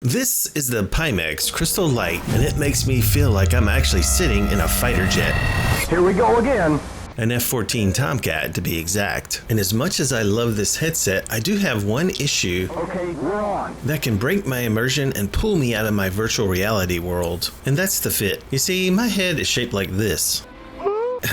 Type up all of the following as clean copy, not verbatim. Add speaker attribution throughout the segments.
Speaker 1: This is the Pimax Crystal Light, and it makes me feel like I'm actually sitting in a fighter jet.
Speaker 2: Here we go again.
Speaker 1: An F-14 Tomcat to be exact. And as much as I love this headset, I do have one issue
Speaker 2: Okay, we're on.
Speaker 1: that can break my immersion and pull me out of my virtual reality world. And that's the fit. You see, my head is shaped like this.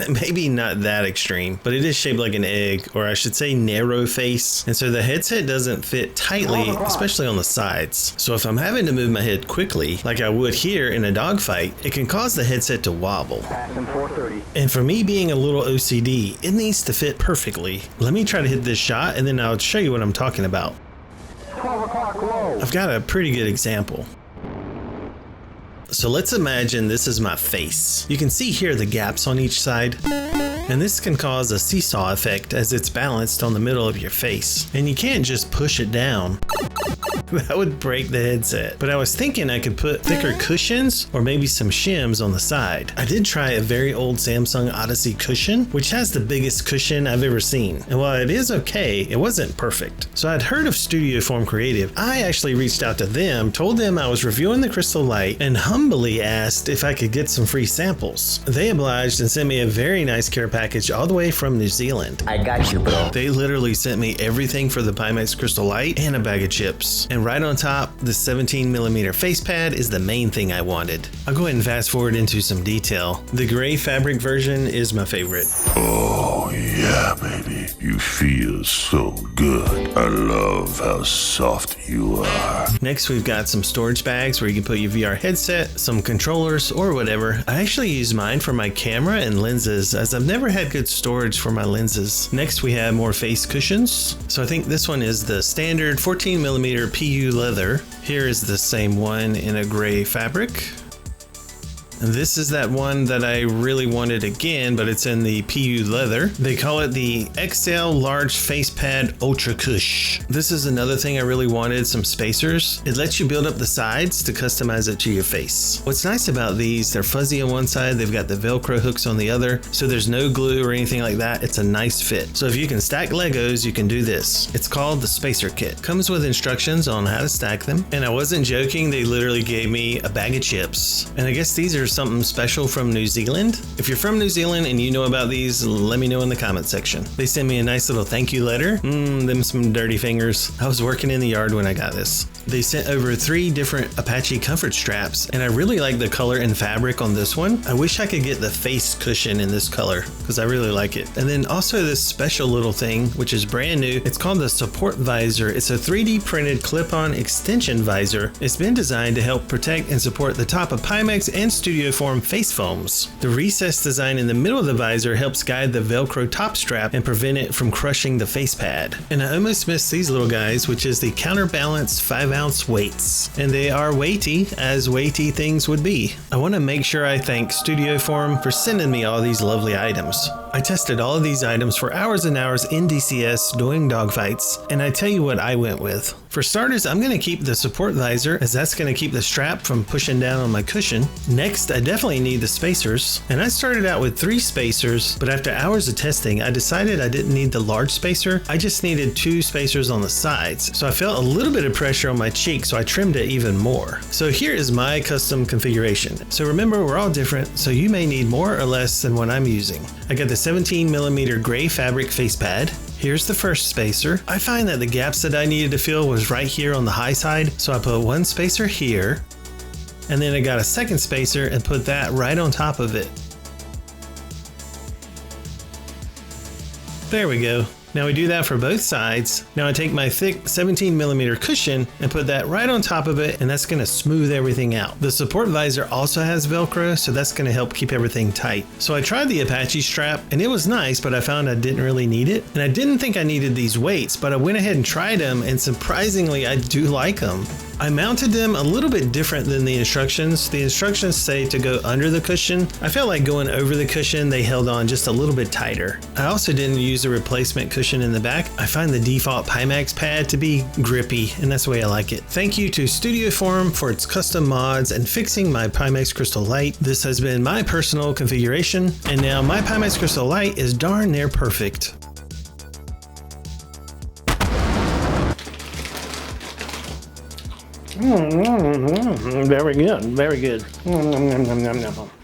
Speaker 1: Maybe not that extreme, but it is shaped like an egg, or I should say narrow face, and so the headset doesn't fit tightly, especially on the sides. So if I'm having to move my head quickly, like I would here in a dogfight, it can cause the headset to wobble.
Speaker 2: Passing 430.
Speaker 1: And for me being a little OCD, it needs to fit perfectly. Let me try to hit this shot and then I'll show you what I'm talking about.
Speaker 2: 12 o'clock low.
Speaker 1: I've got a pretty good example. So let's imagine this is my face. You can see here the gaps on each side. And this can cause a seesaw effect as it's balanced on the middle of your face. And you can't just push it down. That would break the headset. But I was thinking I could put thicker cushions or maybe some shims on the side. I did try a very old Samsung Odyssey cushion, which has the biggest cushion I've ever seen. And while it is okay, it wasn't perfect. So I'd heard of Studioform Creative. I actually reached out to them, told them I was reviewing the Crystal Light, and humbly asked if I could get some free samples. They obliged and sent me a very nice care package all the way from New Zealand.
Speaker 3: I got you, bro.
Speaker 1: They literally sent me everything for the Pimax Crystal Light and a bag of chips. And right on top, the 17mm face pad is the main thing I wanted. I'll go ahead and fast forward into some detail. The gray fabric version is my favorite.
Speaker 4: Oh yeah, baby. You feel so good. I love how soft you are.
Speaker 1: Next, we've got some storage bags where you can put your VR headset, some controllers, or whatever. I actually use mine for my camera and lenses, as I've never had good storage for my lenses. Next, we have more face cushions. So I think this one is the standard 14mm PU leather. Here is the same one in a gray fabric. And this is that one that I really wanted again, but it's in the PU leather. They call it the XL Large Face Pad Ultra Cush. This is another thing I really wanted, some spacers. It lets you build up the sides to customize it to your face. What's nice about these, they're fuzzy on one side, they've got the Velcro hooks on the other, so there's no glue or anything like that. It's a nice fit. So if you can stack Legos, you can do this. It's called the Spacer Kit. Comes with instructions on how to stack them. And I wasn't joking, they literally gave me a bag of chips. And I guess these are something special from New Zealand. If you're from New Zealand and you know about these, let me know in the comment section. They sent me a nice little thank you letter. Them some dirty fingers. I was working in the yard when I got this. They sent over 3 different Apache comfort straps, and I really like the color and fabric on this one. I wish I could get the face cushion in this color because I really like it. And then also this special little thing, which is brand new. It's called the Support Visor. It's a 3D printed clip-on extension visor. It's been designed to help protect and support the top of Pimax and Studioform face foams. The recessed design in the middle of the visor helps guide the Velcro top strap and prevent it from crushing the face pad. And I almost missed these little guys, which is the Counterbalance 5-ounce weights. And they are weighty, as weighty things would be. I want to make sure I thank Studioform for sending me all these lovely items. I tested all of these items for hours and hours in DCS doing dogfights, and I tell you what I went with. For starters, I'm going to keep the support visor, as that's going to keep the strap from pushing down on my cushion. Next, I definitely need the spacers, and I started out with 3 spacers, but after hours of testing, I decided I didn't need the large spacer. I just needed 2 spacers on the sides, so I felt a little bit of pressure on my cheek, so I trimmed it even more. So here is my custom configuration. So remember, we're all different, so you may need more or less than what I'm using. I got the 17mm gray fabric face pad. Here's the first spacer. I find that the gaps that I needed to fill was right here on the high side, so I put 1 spacer here, and then I got a second spacer and put that right on top of it. There we go. Now we do that for both sides. Now I take my thick 17mm cushion and put that right on top of it, and that's going to smooth everything out. The support visor also has Velcro, so that's going to help keep everything tight. So I tried the Apache strap, and it was nice, but I found I didn't really need it. And I didn't think I needed these weights, but I went ahead and tried them, and surprisingly, I do like them. I mounted them a little bit different than the instructions. The instructions say to go under the cushion. I felt like going over the cushion, they held on just a little bit tighter. I also didn't use a replacement cushion in the back. I find the default Pimax pad to be grippy, and that's the way I like it. Thank you to Studioform for its custom mods and fixing my Pimax Crystal Light. This has been my personal configuration, and now my Pimax Crystal Light is darn near perfect. Very good. Very good.